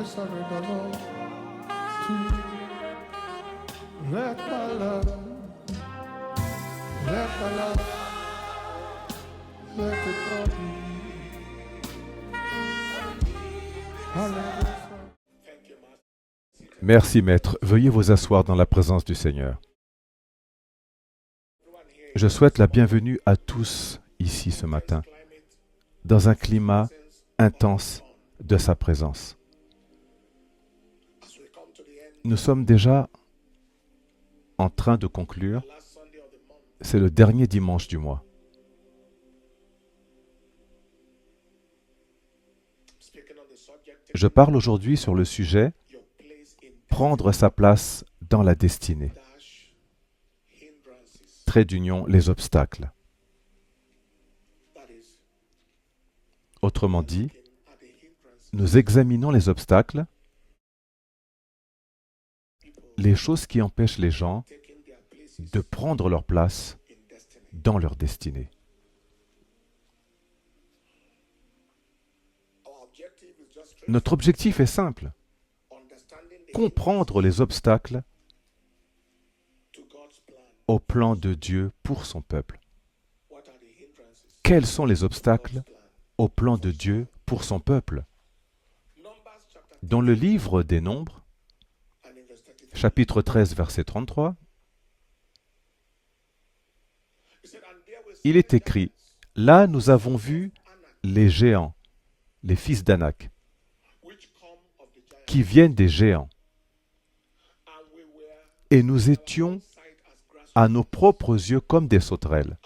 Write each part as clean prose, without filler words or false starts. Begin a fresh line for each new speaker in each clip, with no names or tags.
surrender, Lord, to you. Let my love, let it all be. Hallelujah.
Merci Maître, veuillez vous asseoir dans la présence du Seigneur. Je souhaite la bienvenue à tous ici ce matin, dans un climat intense de sa présence. Nous sommes déjà en train de conclure, c'est le dernier dimanche du mois. Je parle aujourd'hui sur le sujet « Prendre sa place dans la destinée ». Trait d'union, les obstacles. Autrement dit, nous examinons les obstacles, les choses qui empêchent les gens de prendre leur place dans leur destinée. Notre objectif est simple, comprendre les obstacles au plan de Dieu pour son peuple. Quels sont les obstacles au plan de Dieu pour son peuple? Dans le livre des Nombres, chapitre 13, verset 33, il est écrit, « Là nous avons vu les géants, les fils d'Anak, qui viennent des géants, et nous étions à nos propres yeux comme des sauterelles,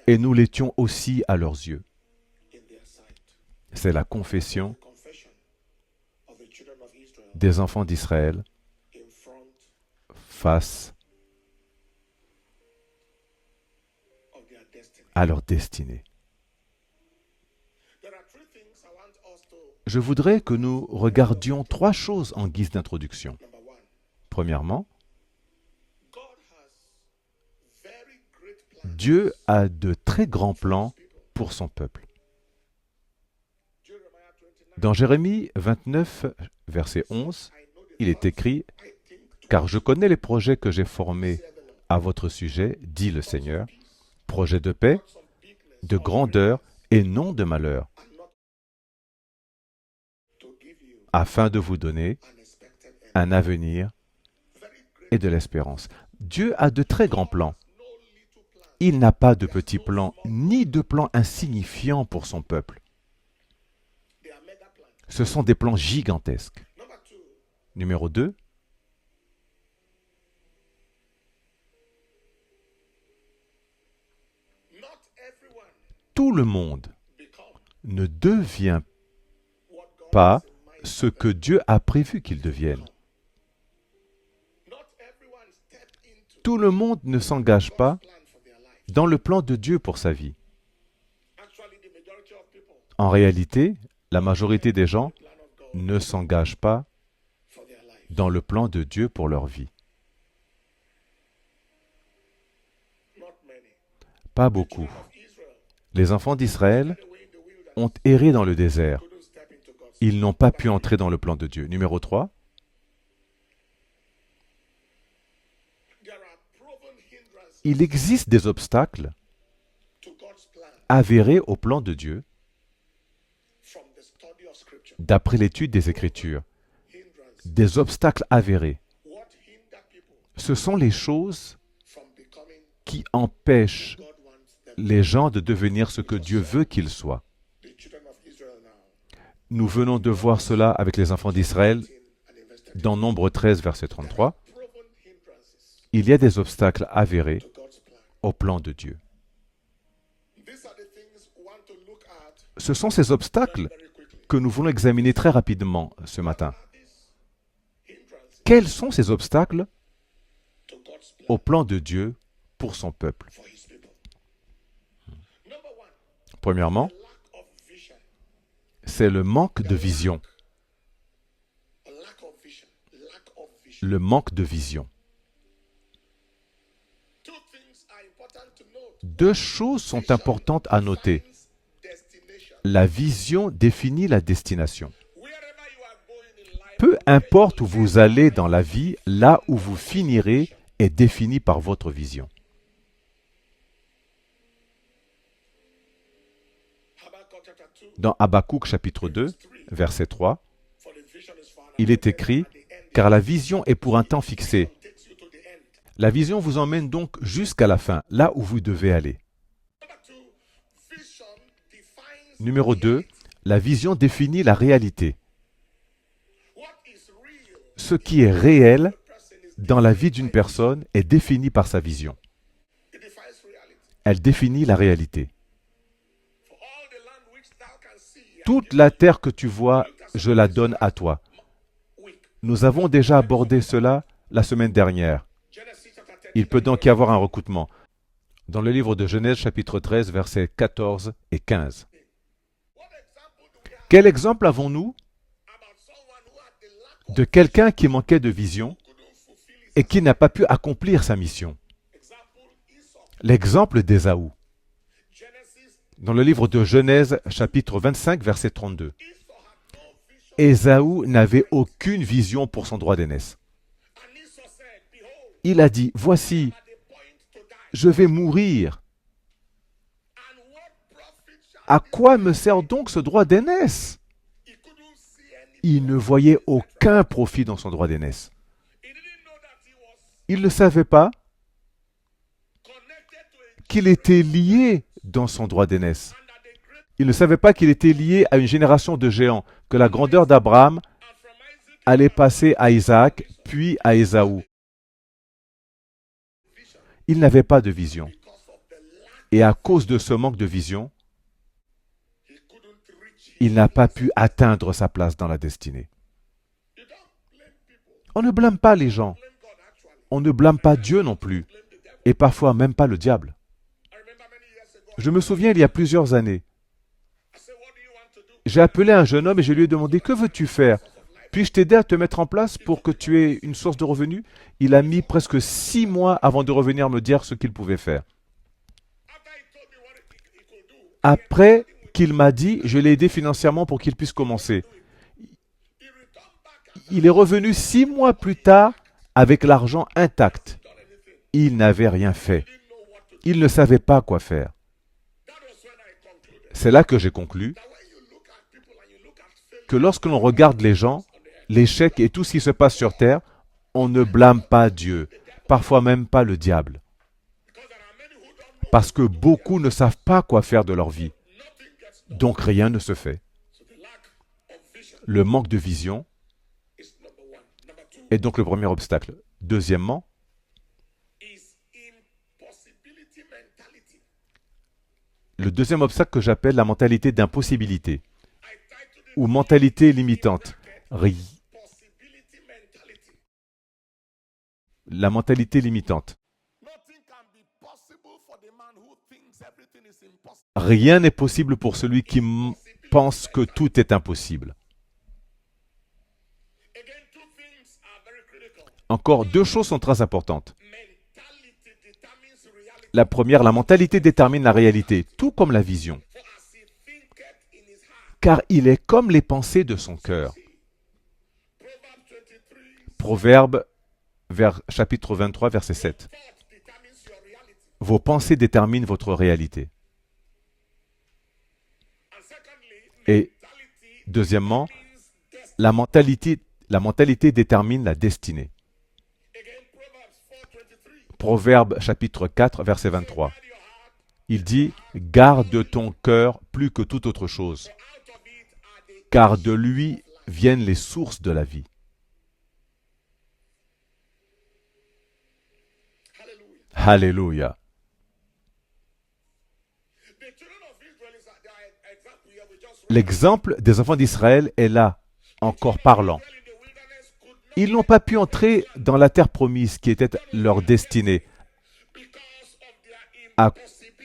et nous l'étions aussi à leurs yeux. » C'est la confession des enfants d'Israël face à leur destinée. Je voudrais que nous regardions trois choses en guise d'introduction. Premièrement, Dieu a de très grands plans pour son peuple. Dans Jérémie 29, verset 11, il est écrit « Car je connais les projets que j'ai formés à votre sujet, dit le Seigneur, projets de paix, de grandeur et non de malheur, afin de vous donner un avenir et de l'espérance. » Dieu a de très grands plans. Il n'a pas de petits plans, ni de plans insignifiants pour son peuple. Ce sont des plans gigantesques. Numéro 2. Tout le monde ne devient pas ce que Dieu a prévu qu'il devienne. Tout le monde ne s'engage pas dans le plan de Dieu pour sa vie. En réalité, la majorité des gens ne s'engagent pas dans le plan de Dieu pour leur vie. Pas beaucoup. Les enfants d'Israël ont erré dans le désert. Ils n'ont pas pu entrer dans le plan de Dieu. Numéro 3. Il existe des obstacles avérés au plan de Dieu d'après l'étude des Écritures. Des obstacles avérés. Ce sont les choses qui empêchent les gens de devenir ce que Dieu veut qu'ils soient. Nous venons de voir cela avec les enfants d'Israël dans Nombre 13, verset 33. Il y a des obstacles avérés au plan de Dieu. Ce sont ces obstacles que nous voulons examiner très rapidement ce matin. Quels sont ces obstacles au plan de Dieu pour son peuple? Premièrement, c'est le manque de vision. Le manque de vision. Deux choses sont importantes à noter. La vision définit la destination. Importe où vous allez dans la vie, là où vous finirez est défini par votre vision. Dans Habakkuk chapitre 2, verset 3, il est écrit « Car la vision est pour un temps fixé. La vision vous emmène donc jusqu'à la fin, là où vous devez aller. » Numéro 2, la vision définit la réalité. Ce qui est réel dans la vie d'une personne est défini par sa vision. Elle définit la réalité. Toute la terre que tu vois, je la donne à toi. Nous avons déjà abordé cela la semaine dernière. Il peut donc y avoir un recoutement. Dans le livre de Genèse, chapitre 13, versets 14 et 15. Quel exemple avons-nous de quelqu'un qui manquait de vision et qui n'a pas pu accomplir sa mission? L'exemple d'Ésaü. Dans le livre de Genèse, chapitre 25, verset 32. Ésaü n'avait aucune vision pour son droit d'aînesse. Il a dit, « Voici, je vais mourir. À quoi me sert donc ce droit d'aînesse ?» Il ne voyait aucun profit dans son droit d'aînesse. Il ne savait pas qu'il était lié dans son droit d'aînesse. Il ne savait pas qu'il était lié à une génération de géants, que la grandeur d'Abraham allait passer à Isaac, puis à Ésaü. Il n'avait pas de vision. Et à cause de ce manque de vision, il n'a pas pu atteindre sa place dans la destinée. On ne blâme pas les gens. On ne blâme pas Dieu non plus. Et parfois même pas le diable. Je me souviens, il y a plusieurs années, j'ai appelé un jeune homme et je lui ai demandé « Que veux-tu faire? Puis-je t'aider à te mettre en place pour que tu aies une source de revenus ?» Il a mis presque 6 mois avant de revenir me dire ce qu'il pouvait faire. Après qu'il m'a dit, je l'ai aidé financièrement pour qu'il puisse commencer. Il est revenu 6 mois plus tard avec l'argent intact. Il n'avait rien fait. Il ne savait pas quoi faire. C'est là que j'ai conclu que lorsque l'on regarde les gens, l'échec et tout ce qui se passe sur terre, on ne blâme pas Dieu, parfois même pas le diable. Parce que beaucoup ne savent pas quoi faire de leur vie. Donc rien ne se fait. Le manque de vision est donc le premier obstacle. Deuxièmement, le deuxième obstacle que j'appelle la mentalité d'impossibilité ou mentalité limitante. La mentalité limitante. Rien n'est possible pour celui qui pense que tout est impossible. Encore 2 choses sont très importantes. La première, la mentalité détermine la réalité, tout comme la vision. Car il est comme les pensées de son cœur. Proverbe, chapitre 23, verset 7. Vos pensées déterminent votre réalité. Et deuxièmement, la mentalité détermine la destinée. Proverbe chapitre 4, verset 23. Il dit « Garde ton cœur plus que toute autre chose, car de lui viennent les sources de la vie. » Alléluia. L'exemple des enfants d'Israël est là, encore parlant. Ils n'ont pas pu entrer dans la terre promise qui était leur destinée à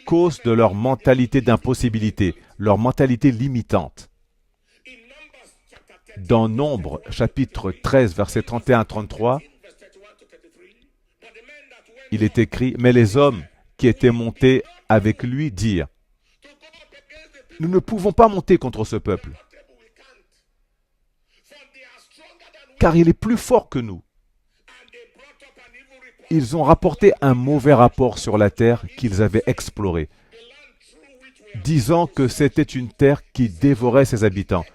cause de leur mentalité d'impossibilité, leur mentalité limitante. Dans Nombre, chapitre 13, versets 31-33, il est écrit « Mais les hommes qui étaient montés avec lui dirent, nous ne pouvons pas monter contre ce peuple, car il est plus fort que nous. Ils ont rapporté un mauvais rapport sur la terre qu'ils avaient explorée, disant que c'était une terre qui dévorait ses habitants.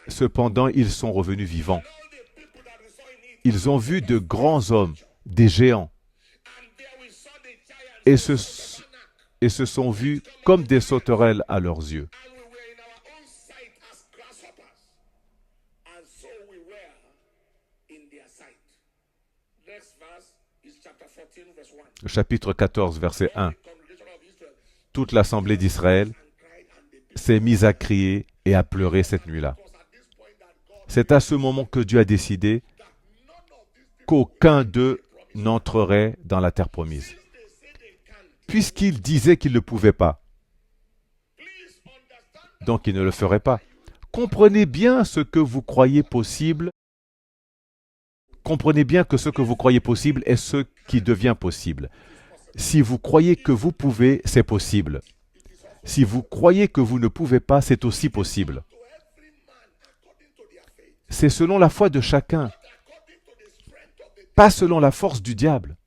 Cependant, ils sont revenus vivants. Ils ont vu de grands hommes, des géants, et se sont vus comme des sauterelles à leurs yeux. Chapitre 14, verset 1. Toute l'assemblée d'Israël s'est mise à crier et à pleurer cette nuit-là. C'est à ce moment que Dieu a décidé qu'aucun d'eux n'entrerait dans la terre promise, puisqu'ils disaient qu'ils ne pouvaient pas. Donc ils ne le feraient pas. Comprenez bien ce que vous croyez possible. Comprenez bien que ce que vous croyez possible est ce qui devient possible. Si vous croyez que vous pouvez, c'est possible. Si vous croyez que vous ne pouvez pas, c'est aussi possible. C'est selon la foi de chacun, pas selon la force du diable,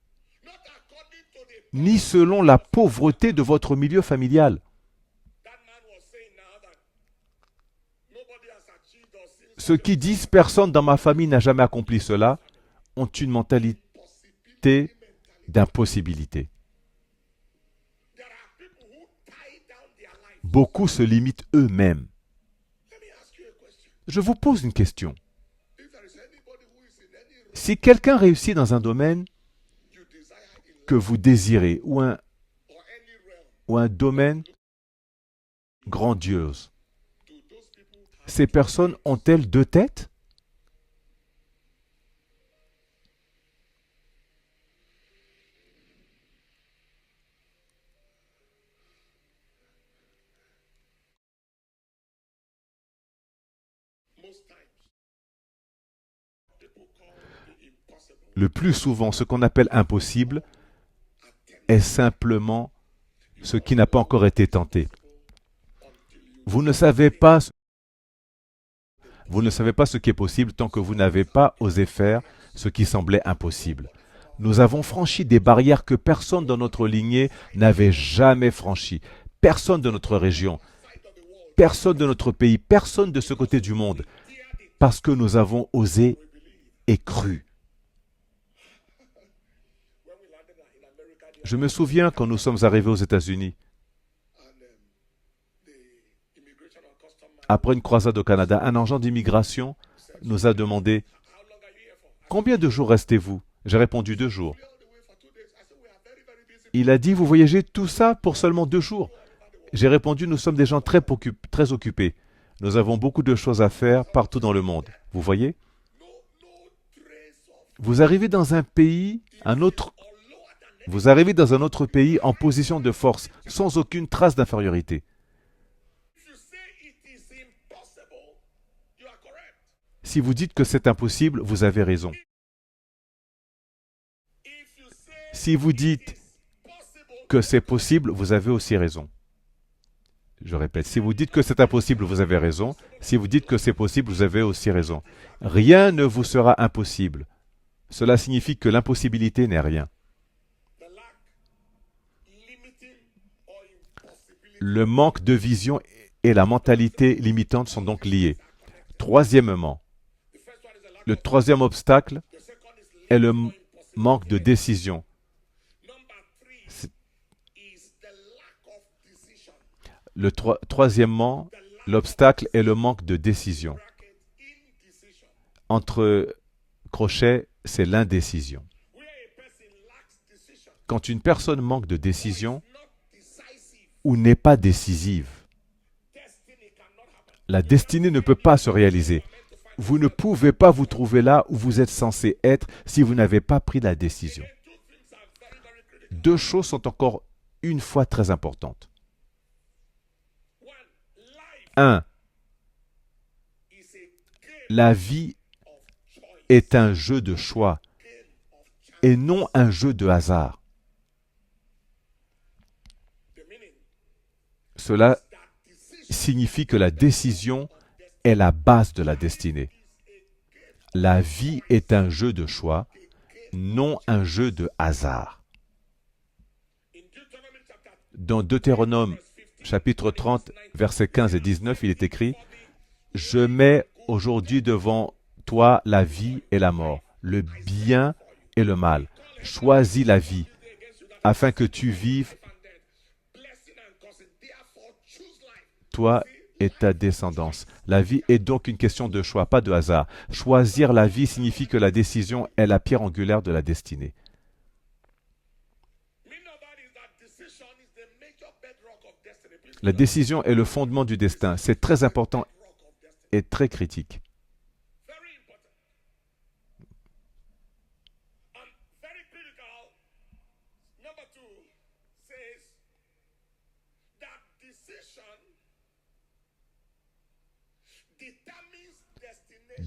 ni selon la pauvreté de votre milieu familial. Ceux qui disent « personne dans ma famille n'a jamais accompli cela » ont une mentalité d'impossibilité. Beaucoup se limitent eux-mêmes. Je vous pose une question. Si quelqu'un réussit dans un domaine que vous désirez, ou un domaine grandiose, ces personnes ont-elles deux têtes? Le plus souvent, ce qu'on appelle impossible est simplement ce qui n'a pas encore été tenté. Vous ne savez pas ce qui est possible tant que vous n'avez pas osé faire ce qui semblait impossible. Nous avons franchi des barrières que personne dans notre lignée n'avait jamais franchies. Personne de notre région, personne de notre pays, personne de ce côté du monde, parce que nous avons osé et cru. Je me souviens quand nous sommes arrivés aux États-Unis, après une croisade au Canada, un agent d'immigration nous a demandé « Combien de jours restez-vous » J'ai répondu « 2 jours ». Il a dit « Vous voyagez tout ça pour seulement 2 jours ». J'ai répondu « Nous sommes des gens très occupés. Nous avons beaucoup de choses à faire partout dans le monde. » Vous voyez? Vous arrivez dans un pays, vous arrivez dans un autre pays en position de force, sans aucune trace d'infériorité. Si vous dites que c'est impossible, vous avez raison. Si vous dites que c'est possible, vous avez aussi raison. Je répète, si vous dites que c'est impossible, vous avez raison. Si vous dites que c'est possible, vous avez aussi raison. Rien ne vous sera impossible. Cela signifie que l'impossibilité n'est rien. Le manque de vision et la mentalité limitante sont donc liés. Troisièmement, le troisième obstacle est le manque de décision. Troisièmement, l'obstacle est le manque de décision. Entre crochets, c'est l'indécision. Quand une personne manque de décision ou n'est pas décisive, la destinée ne peut pas se réaliser. Vous ne pouvez pas vous trouver là où vous êtes censé être si vous n'avez pas pris la décision. 2 choses sont encore une fois très importantes. 1. La vie est un jeu de choix et non un jeu de hasard. Cela signifie que la décision est la base de la destinée. La vie est un jeu de choix, non un jeu de hasard. Dans Deutéronome chapitre 30, versets 15 et 19, il est écrit « Je mets aujourd'hui devant toi la vie et la mort, le bien et le mal. Choisis la vie, afin que tu vives, toi et ta descendance. » La vie est donc une question de choix, pas de hasard. Choisir la vie signifie que la décision est la pierre angulaire de la destinée. La décision est le fondement du destin. C'est très important et très critique.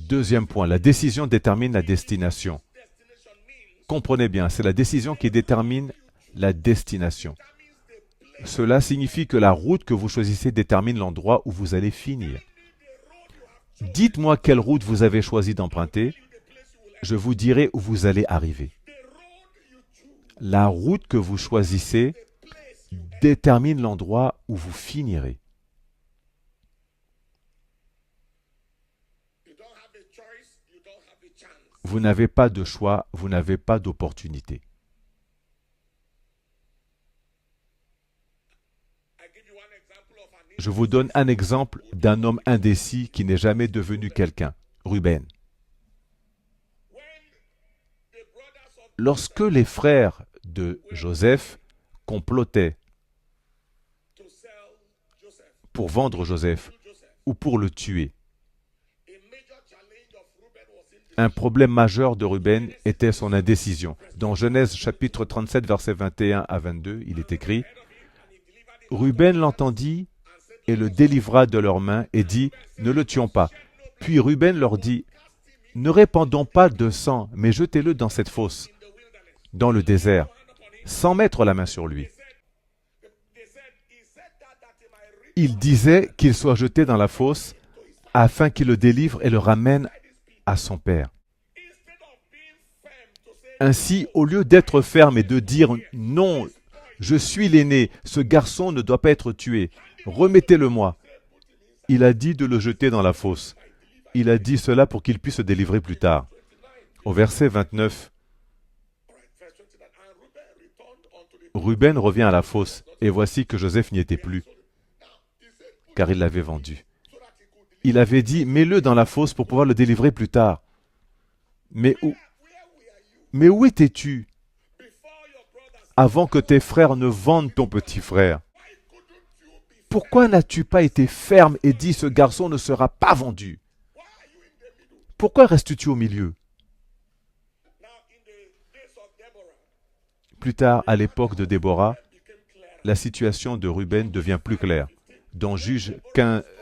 Deuxième point, la décision détermine la destination. Comprenez bien, c'est la décision qui détermine la destination. Cela signifie que la route que vous choisissez détermine l'endroit où vous allez finir. Dites-moi quelle route vous avez choisi d'emprunter, je vous dirai où vous allez arriver. La route que vous choisissez détermine l'endroit où vous finirez. Vous n'avez pas de choix, vous n'avez pas d'opportunité. Je vous donne un exemple d'un homme indécis qui n'est jamais devenu quelqu'un, Ruben. Lorsque les frères de Joseph complotaient pour vendre Joseph ou pour le tuer, un problème majeur de Ruben était son indécision. Dans Genèse chapitre 37, versets 21 à 22, il est écrit « Ruben l'entendit et le délivra de leurs mains et dit « Ne le tuons pas. » Puis Ruben leur dit « Ne répandons pas de sang, mais jetez-le dans cette fosse, dans le désert, sans mettre la main sur lui. » Il disait qu'il soit jeté dans la fosse afin qu'il le délivre et le ramène à son père. Ainsi, au lieu d'être ferme et de dire « Non, je suis l'aîné, ce garçon ne doit pas être tué, remettez-le-moi », il a dit de le jeter dans la fosse. Il a dit cela pour qu'il puisse se délivrer plus tard. Au verset 29, Ruben revient à la fosse, et voici que Joseph n'y était plus, car il l'avait vendu. Il avait dit, mets-le dans la fosse pour pouvoir le délivrer plus tard. Mais où étais-tu avant que tes frères ne vendent ton petit frère? Pourquoi n'as-tu pas été ferme et dit, ce garçon ne sera pas vendu? Pourquoi restes-tu au milieu? Plus tard, à l'époque de Déborah, la situation de Ruben devient plus claire. Dans Juge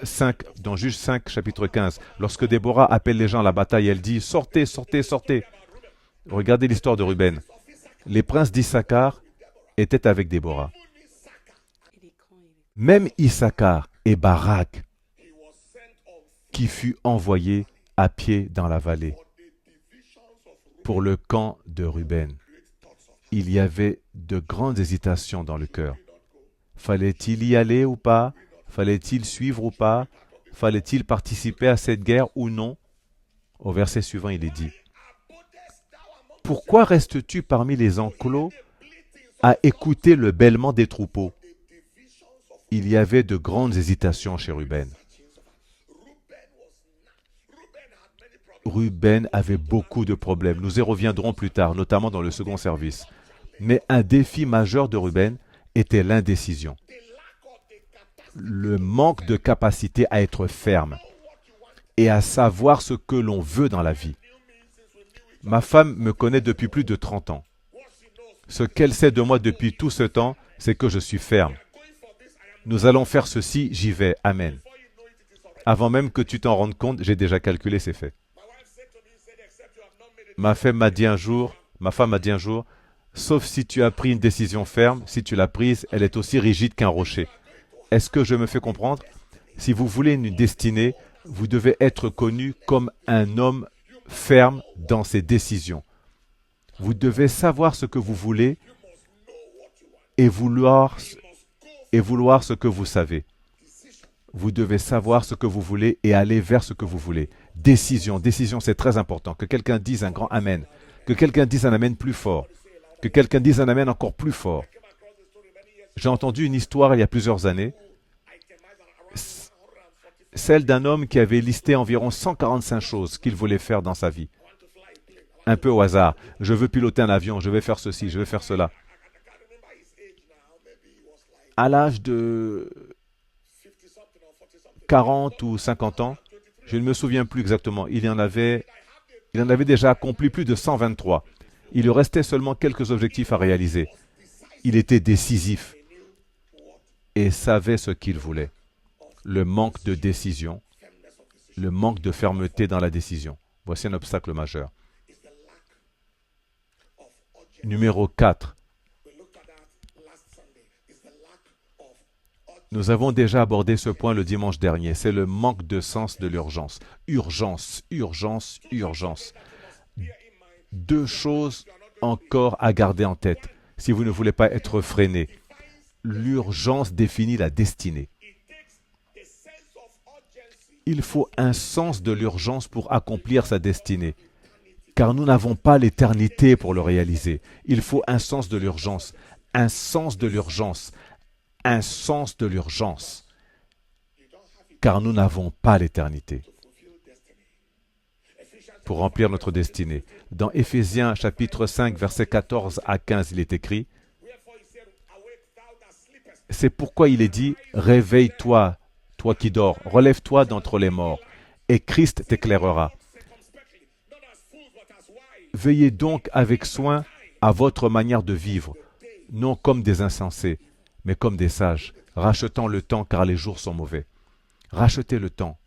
5, chapitre 15, lorsque Déborah appelle les gens à la bataille, elle dit « Sortez, sortez, sortez !» Regardez l'histoire de Ruben. Les princes d'Issachar étaient avec Déborah. Même Issachar et Barak, qui fut envoyé à pied dans la vallée pour le camp de Ruben. Il y avait de grandes hésitations dans le cœur. Fallait-il y aller ou pas? Fallait-il suivre ou pas? Fallait-il participer à cette guerre ou non? Au verset suivant, il est dit « Pourquoi restes-tu parmi les enclos à écouter le bêlement des troupeaux ?» Il y avait de grandes hésitations chez Ruben. Ruben avait beaucoup de problèmes. Nous y reviendrons plus tard, notamment dans le second service. Mais un défi majeur de Ruben était l'indécision. Le manque de capacité à être ferme et à savoir ce que l'on veut dans la vie. Ma femme me connaît depuis plus de 30 ans. Ce qu'elle sait de moi depuis tout ce temps, c'est que je suis ferme. Nous allons faire ceci, j'y vais. Amen. Avant même que tu t'en rendes compte, j'ai déjà calculé, c'est fait. Ma femme m'a dit un jour, sauf si tu as pris une décision ferme, si tu l'as prise, elle est aussi rigide qu'un rocher. Est-ce que je me fais comprendre? Si vous voulez une destinée, Vous devez être connu comme un homme ferme dans ses décisions. Vous devez savoir ce que vous voulez et vouloir ce que vous savez. Vous devez savoir ce que vous voulez et aller vers ce que vous voulez. Décision, c'est très important. Que quelqu'un dise un grand amen. Que quelqu'un dise un amen plus fort. Que quelqu'un dise un amen encore plus fort. J'ai entendu une histoire il y a plusieurs années, celle d'un homme qui avait listé environ 145 choses qu'il voulait faire dans sa vie. Un peu au hasard. Je veux piloter un avion, je vais faire ceci, je vais faire cela. À l'âge de 40 ou 50 ans, je ne me souviens plus exactement, il en avait déjà accompli plus de 123. Il lui restait seulement quelques objectifs à réaliser. Il était décisif et savait ce qu'il voulait. Le manque de décision, le manque de fermeté dans la décision. Voici un obstacle majeur. Numéro 4. Nous avons déjà abordé ce point le dimanche dernier. C'est le manque de sens de l'urgence. Urgence, urgence, urgence. Deux choses encore à garder en tête si vous ne voulez pas être freiné. L'urgence définit la destinée. Il faut un sens de l'urgence pour accomplir sa destinée, car nous n'avons pas l'éternité pour le réaliser. Il faut un sens de l'urgence, un sens de l'urgence, un sens de l'urgence, car nous n'avons pas l'éternité pour remplir notre destinée. Dans Éphésiens chapitre 5, versets 14 à 15, il est écrit, c'est pourquoi il est dit, réveille-toi, toi qui dors, relève-toi d'entre les morts, et Christ t'éclairera. Veillez donc avec soin à votre manière de vivre, non comme des insensés, mais comme des sages, rachetant le temps car les jours sont mauvais. Rachetez le temps.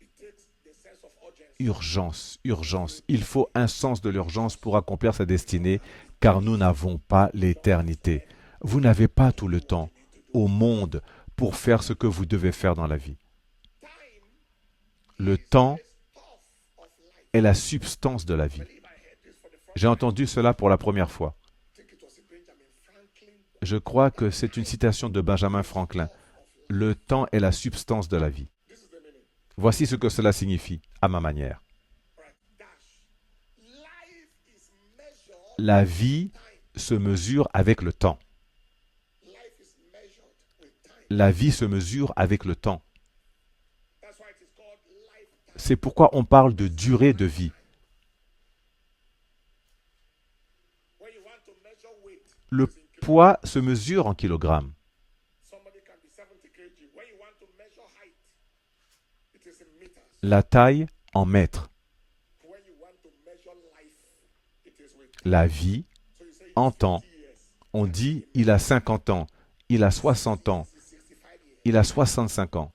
Urgence, urgence. Il faut un sens de l'urgence pour accomplir sa destinée, car nous n'avons pas l'éternité. Vous n'avez pas tout le temps au monde pour faire ce que vous devez faire dans la vie. Le temps est la substance de la vie. J'ai entendu cela pour la première fois. Je crois que c'est une citation de Benjamin Franklin. Le temps est la substance de la vie. Voici ce que cela signifie, à ma manière. La vie se mesure avec le temps. La vie se mesure avec le temps. C'est pourquoi on parle de durée de vie. Le poids se mesure en kilogrammes. La taille en mètres. La vie en temps. On dit il a 50 ans, il a 60 ans, il a 65 ans.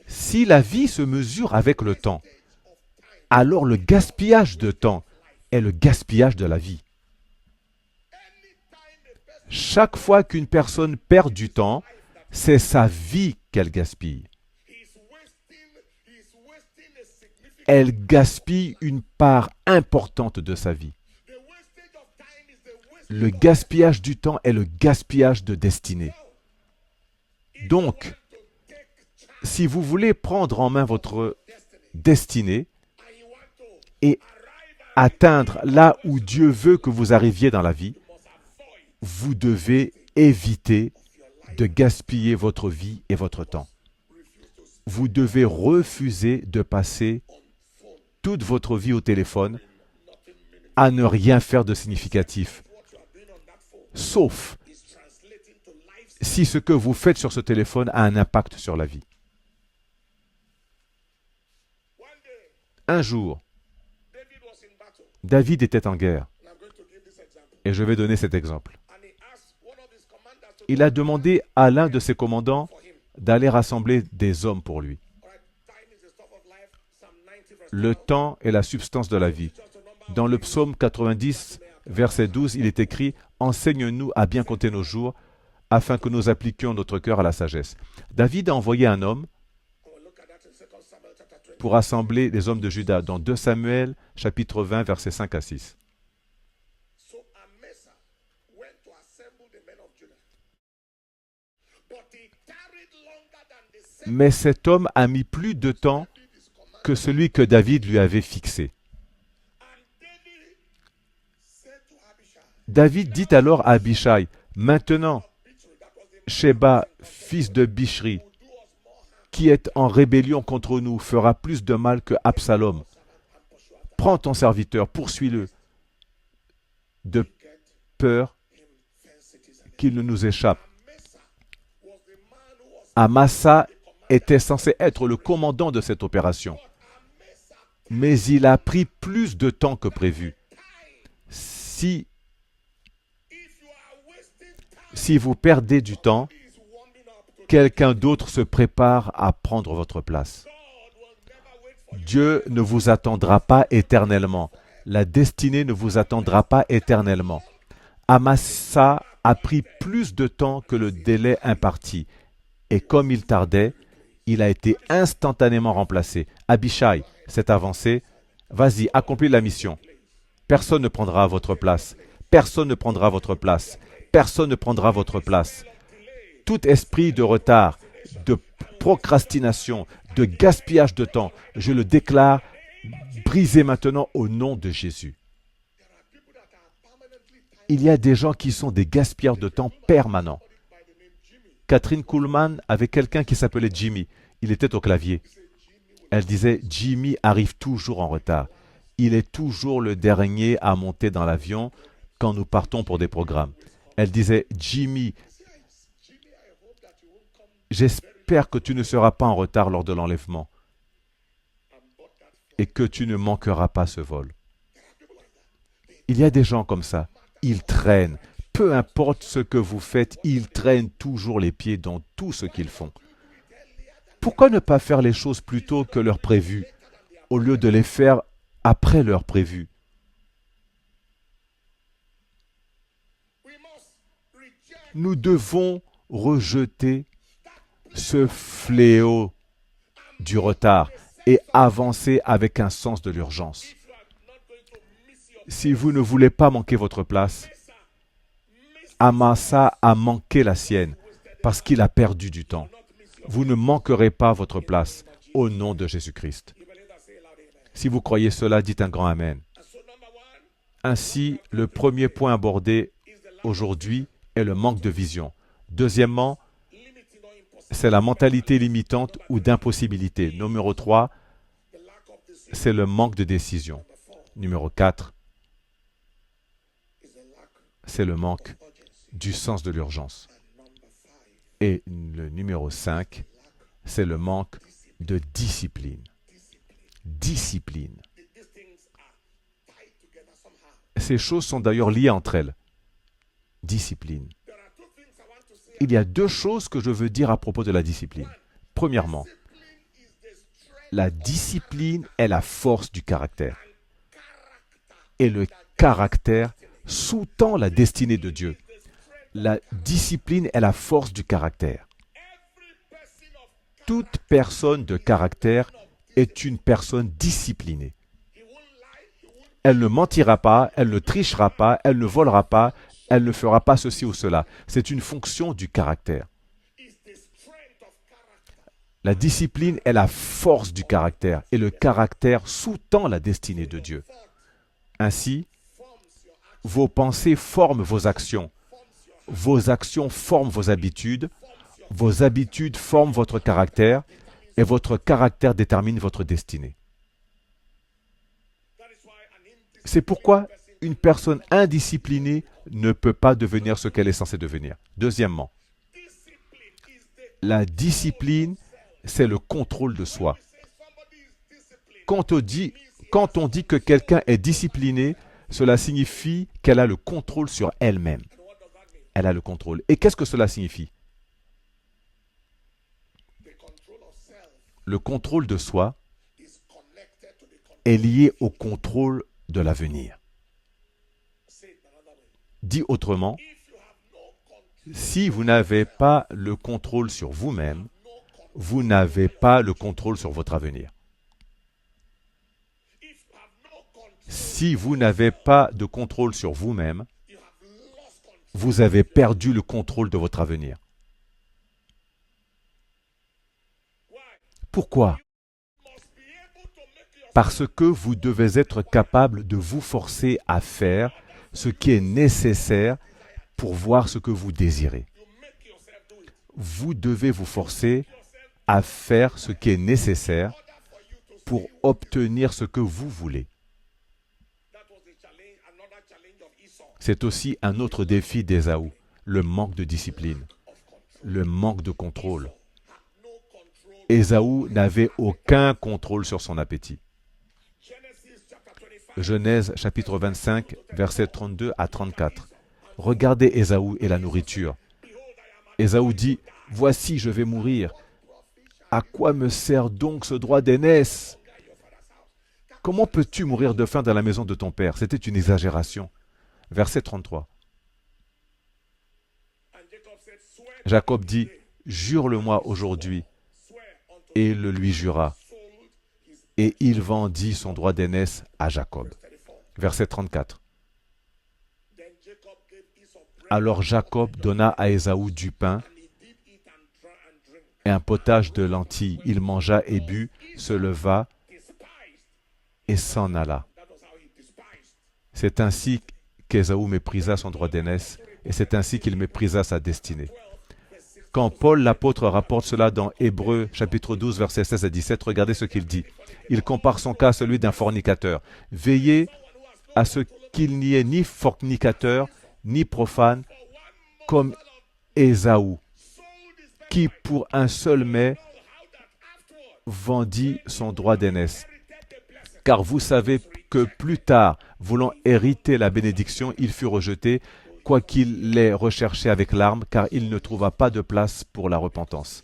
Si la vie se mesure avec le temps, alors le gaspillage de temps est le gaspillage de la vie. Chaque fois qu'une personne perd du temps, c'est sa vie qu'elle gaspille. Elle gaspille une part importante de sa vie. Le gaspillage du temps est le gaspillage de destinée. Donc, si vous voulez prendre en main votre destinée et atteindre là où Dieu veut que vous arriviez dans la vie, vous devez éviter de gaspiller votre vie et votre temps. Vous devez refuser de passer toute votre vie au téléphone à ne rien faire de significatif, sauf si ce que vous faites sur ce téléphone a un impact sur la vie. Un jour, David était en guerre. Et je vais donner cet exemple. Il a demandé à l'un de ses commandants d'aller rassembler des hommes pour lui. Le temps est la substance de la vie. Dans le psaume 90, verset 12, il est écrit « Enseigne-nous à bien compter nos jours, afin que nous appliquions notre cœur à la sagesse. » David a envoyé un homme pour rassembler les hommes de Juda dans 2 Samuel, chapitre 20, versets 5 à 6.
So Amasa went to assemble the men of Judah. But he tarried longer than the set
Mais cet homme a mis plus de temps
his command.
que celui que David lui avait fixé.
And David said to Abishai,
David dit alors à Abishai, « Maintenant,
that was the
Sheba, fils de Bichri, qui est en rébellion contre nous, fera plus de mal que Absalom. Prends ton serviteur, poursuis-le, de peur qu'il ne nous échappe. »
was the man who was
Amasa était censé être le commandant de cette opération. Mais il a pris plus de temps que prévu. Si
if you are wasting time,
Si vous perdez du temps,
is warming up to
quelqu'un d'autre se prépare à prendre votre place.
God will never wait for you.
Dieu ne vous attendra pas éternellement. La destinée ne vous attendra pas éternellement. Amasa a pris plus de temps que le délai imparti. Et comme il tardait, il a été instantanément remplacé. Abishai s'est avancé. Vas-y, accomplis la mission. Personne ne prendra votre place. Personne ne prendra votre place. Personne ne prendra votre place. Tout esprit de retard, de procrastination, de gaspillage de temps, je le déclare brisé maintenant au nom de Jésus. Il y a des gens qui sont des gaspilleurs de temps permanents. Catherine Kuhlman avait quelqu'un qui s'appelait Jimmy. Il était au clavier. Elle disait, Jimmy arrive toujours en retard. Il est toujours le dernier à monter dans l'avion quand nous partons pour des programmes. Elle disait, Jimmy, j'espère que tu ne seras pas en retard lors de l'enlèvement et que tu ne manqueras pas ce vol. Il y a des gens comme ça. Ils traînent. Peu importe ce que vous faites, ils traînent toujours les pieds dans tout ce qu'ils font. Pourquoi ne pas faire les choses plus tôt que l'heure prévue, au lieu de les faire après l'heure prévue?
We must reject
Nous devons rejeter ce fléau du retard et avancer avec un sens de l'urgence.
if you are not going to miss your
Si vous ne voulez pas manquer votre place, Amasa a manqué la sienne parce qu'il a perdu du temps. Vous ne manquerez pas votre place au nom de Jésus-Christ.
you believe that, say loud amen.
Si vous croyez cela, dites un grand Amen.
And so number one
Ainsi, le premier point abordé aujourd'hui est le manque de vision. Deuxièmement,
limiting or impossible,
c'est la mentalité limitante ou d'impossibilité. Numéro 3,
the lack of decision.
c'est le manque de décision.
Number 4
Numéro 4,
is the lack
c'est le manque
of urgency.
du sens de l'urgence.
And number 5,
Et le numéro 5, c'est le manque de discipline. Discipline.
these things are tied together somehow.
Ces choses sont d'ailleurs liées entre elles. Discipline.
There are two things I want to say.
Il y a deux choses que je veux dire à propos de la discipline. Premièrement,
Discipline is the strength
la discipline est la force du caractère.
character.
Et le caractère sous-tend la destinée de Dieu. La discipline est la force du caractère.
Every person of
Toute personne de caractère est une personne disciplinée.
he won't lie, he won't
Elle ne mentira pas, elle ne trichera pas, elle ne volera pas, elle ne fera pas ceci ou cela. C'est une fonction du caractère.
is the strength of character.
La discipline est la force du caractère et le caractère sous-tend la destinée de Dieu. Ainsi,
Forms your action,
vos pensées forment vos actions, vos actions forment vos habitudes forment votre caractère et votre caractère détermine votre destinée.
that is why an indisciplined
C'est pourquoi une personne indisciplinée ne peut pas devenir ce qu'elle est censée devenir. Deuxièmement,
discipline is the
la discipline, c'est le contrôle de soi.
say somebody is disciplined.
Quand on dit que quelqu'un est discipliné, cela signifie qu'elle a le contrôle sur elle-même.
And what does that mean?
Elle a le contrôle. Et qu'est-ce que cela signifie?
The control of self
Le contrôle de soi
is connected to the control.
est lié au contrôle de l'avenir.
Say it another way.
Dit autrement,
If you have no control,
si vous n'avez pas le contrôle sur vous-même, vous n'avez pas le contrôle sur votre avenir. Si vous n'avez pas de contrôle sur vous-même, vous avez perdu le contrôle de votre avenir. Pourquoi? Parce que vous devez être capable de vous forcer à faire ce qui est nécessaire pour voir ce que vous désirez. Vous devez vous forcer à faire ce qui est nécessaire pour obtenir ce que vous voulez. C'est aussi un autre défi d'Ésaü, le manque de discipline, le manque de contrôle. Ésaü n'avait aucun contrôle sur son appétit. Genèse chapitre 25, versets 32 à 34. Regardez Ésaü et la nourriture. Ésaü dit, « Voici, je vais mourir. À quoi me sert donc ce droit d'aînesse? Comment peux-tu mourir de faim dans la maison de ton père? » C'était une exagération. Verset 33. Jacob dit, « Jure-le-moi aujourd'hui. » Et le lui jura. Et il vendit son droit d'aînesse à Jacob. Verset 34. Alors Jacob donna à Ésaü du pain et un potage de lentilles. Il mangea et but, se leva et s'en alla. C'est ainsi qu'Ésaü méprisa son droit d'aînesse et c'est ainsi qu'il méprisa sa destinée. Quand Paul l'apôtre rapporte cela dans Hébreux chapitre 12 versets 16 à 17, regardez ce qu'il dit. Il compare son cas à celui d'un fornicateur. Veillez à ce qu'il n'y ait ni fornicateur, ni profane, comme Ésaü, qui pour un seul mets vendit son droit d'aînesse. Car vous savez que plus tard, voulant hériter la bénédiction, il fut rejeté, quoiqu'il l'ait recherché avec larmes, car il ne trouva pas de place pour la repentance.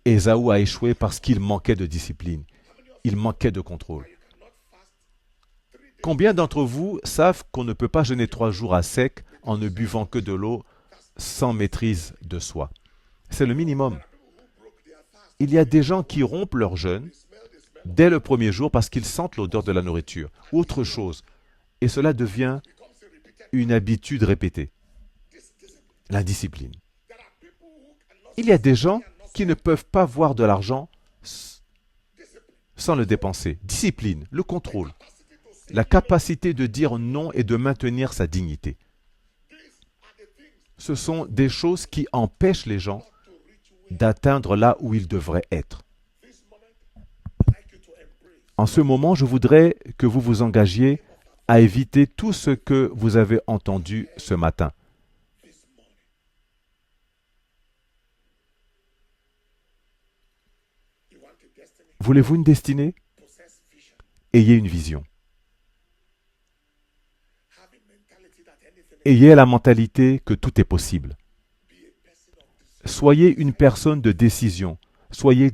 Ésaü a échoué parce qu'il manquait de discipline. Il manquait de contrôle. Combien d'entre vous savent qu'on ne peut pas jeûner 3 jours à sec en ne buvant que de l'eau sans maîtrise de soi? C'est le minimum. Il y a des gens qui rompent leur jeûne dès le premier jour parce qu'ils sentent l'odeur de la nourriture, ou autre chose, et cela devient une habitude répétée. L'indiscipline. Il y a des gens qui ne peuvent pas voir de l'argent sans le dépenser. Discipline, le contrôle, la capacité de dire non et de maintenir sa dignité. Ce sont des choses qui empêchent les gens d'atteindre là où ils devraient être. En ce moment, je voudrais que vous vous engagiez à éviter tout ce que vous avez entendu ce matin. Voulez-vous une destinée? Ayez une vision. Ayez la mentalité que tout est possible. Soyez une personne de décision. Soyez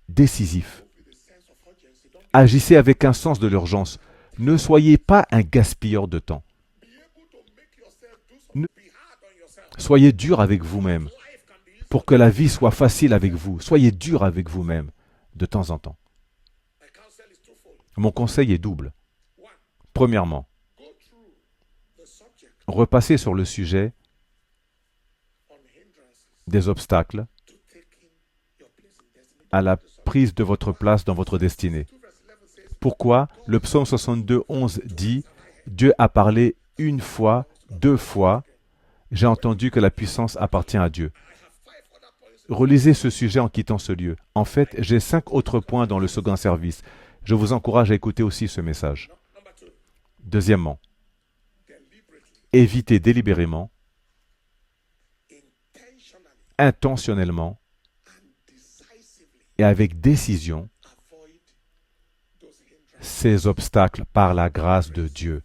décisif. Agissez avec un sens de l'urgence. Ne soyez pas un gaspilleur de temps. Soyez dur avec vous-même. Pour que la vie soit facile avec vous, soyez dur avec vous-même de temps en temps. Mon conseil est double. Premièrement, repassez sur le sujet des obstacles à la prise de votre place dans votre destinée. Pourquoi? Le psaume 62, 11 dit « Dieu a parlé une fois, 2 fois, j'ai entendu que la puissance appartient à Dieu. » Relisez ce sujet en quittant ce lieu. En fait, j'ai 5 autres points dans le second service. Je vous encourage à écouter aussi ce message. Deuxièmement, évitez délibérément, intentionnellement et avec décision ces obstacles par la grâce de Dieu.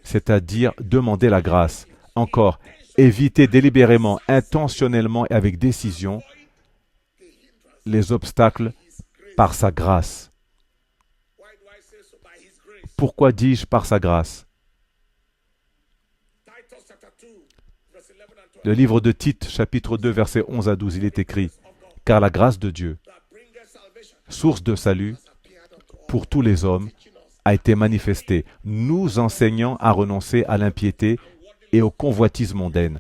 C'est-à-dire demander la grâce. Encore, évitez délibérément, intentionnellement et avec décision les obstacles par sa grâce. Pourquoi dis-je par sa grâce? Le livre de Tite, chapitre 2, versets 11 à 12, il est écrit « Car la grâce de Dieu, source de salut, pour tous les hommes a été manifesté, nous enseignant à renoncer à l'impiété et aux convoitises mondaines,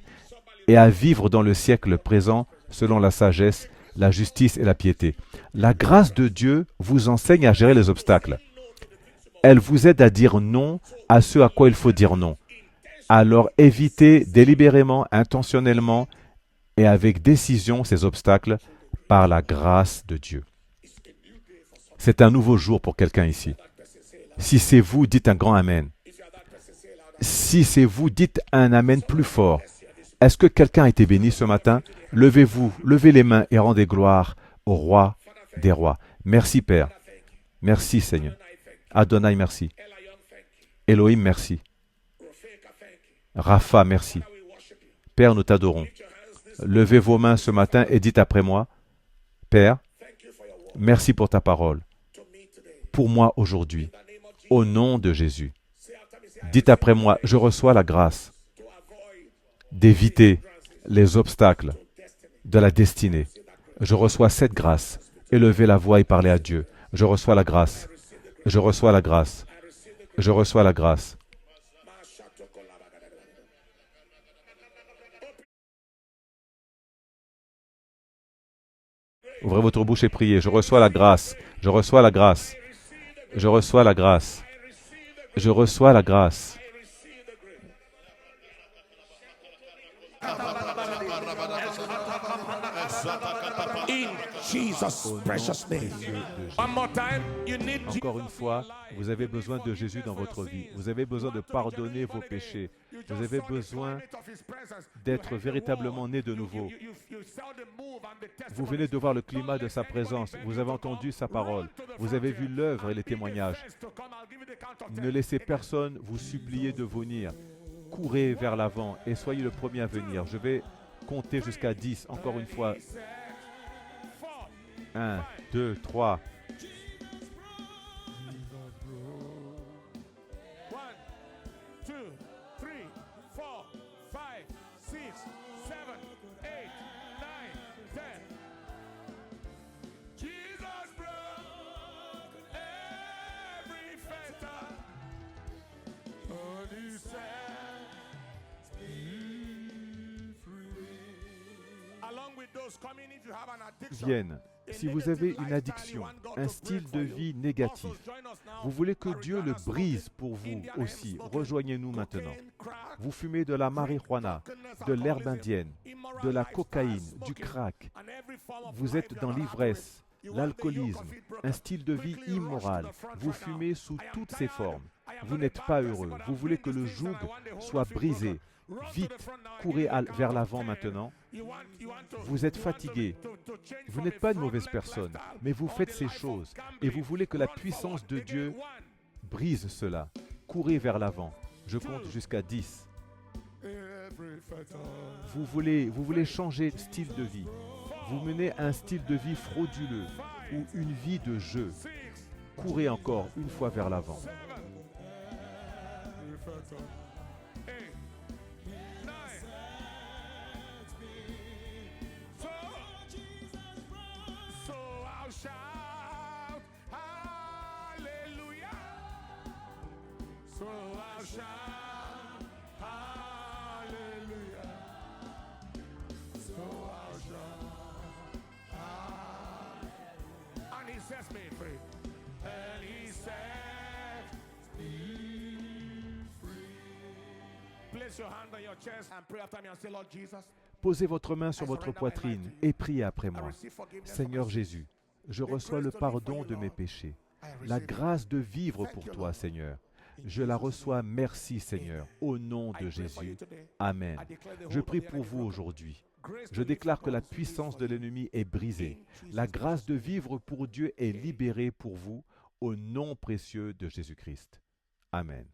et à vivre dans le siècle présent selon la sagesse, la justice et la piété. La grâce de Dieu vous enseigne à gérer les obstacles. Elle vous aide à dire non à ce à quoi il faut dire non. Alors évitez délibérément, intentionnellement et avec décision ces obstacles par la grâce de Dieu. C'est un nouveau jour pour quelqu'un ici. Si c'est vous, dites un grand Amen. Si c'est vous, dites un Amen plus fort. Est-ce que quelqu'un a été béni ce matin? Levez-vous, levez les mains et rendez gloire au roi des rois. Merci Père. Merci Seigneur. Adonai, merci. Elohim, merci. Rapha, merci. Père, nous t'adorons. Levez vos mains ce matin et dites après moi, Père, merci pour ta parole. Pour moi aujourd'hui, au nom de Jésus. Dites après moi, je reçois la grâce d'éviter les obstacles de la destinée. Je reçois cette grâce. Élevez la voix et parlez à Dieu. Je reçois la grâce. Je reçois la grâce. Je reçois la grâce. Ouvrez votre bouche et priez. Je reçois la grâce. Je reçois la grâce. Je reçois la grâce. Je reçois la grâce.
In Jesus' precious name. One more time, you need
Encore une fois, vous avez besoin de Jésus dans votre vie. Vous avez besoin de pardonner vos péchés. Vous avez besoin d'être véritablement né de nouveau. Vous venez de voir le climat de sa présence. Vous avez entendu sa parole. Vous avez vu l'œuvre et les témoignages. Ne laissez personne vous supplier de venir. Courez vers l'avant et soyez le premier à venir. Je vais compter jusqu'à 10. Encore une fois. 1, 2, 3.
1, 2, 3, 4, 5, 6, 7, 8, 9, 10. Jesus broke every fetter, and he set me free. Along with those coming, if you have an addiction,
Viennent. Si vous avez une addiction, un style de vie négatif, vous voulez que Dieu le brise pour vous aussi, rejoignez-nous maintenant. Vous fumez de la marijuana, de l'herbe indienne, de la cocaïne, du crack. Vous êtes dans l'ivresse, l'alcoolisme, un style de vie immoral. Vous fumez sous toutes ses formes. Vous n'êtes pas heureux. Vous voulez que le joug soit brisé. Vite, courez vers l'avant maintenant. Vous êtes fatigué. Vous n'êtes pas une mauvaise personne, mais vous faites ces choses et vous voulez que la puissance de Dieu brise cela. Courez vers l'avant. Je compte jusqu'à 10. Vous voulez changer de style de vie. Vous menez un style de vie frauduleux ou une vie de jeu. Courez encore une fois vers l'avant.
So I'll shout, hallelujah. So I'll shout, hallelujah. And he sets me free. And he sets me free. Place your hand on your chest and pray after me and say, Lord Jesus.
Posez votre main sur votre poitrine et priez après moi. Seigneur Jésus, je reçois le pardon de mes péchés. La grâce de vivre pour toi, Seigneur. Je la reçois, merci Seigneur, au nom de Jésus. Amen. Je prie pour vous aujourd'hui. Je déclare que la puissance de l'ennemi est brisée. La grâce de vivre pour Dieu est libérée pour vous, au nom précieux de Jésus-Christ. Amen.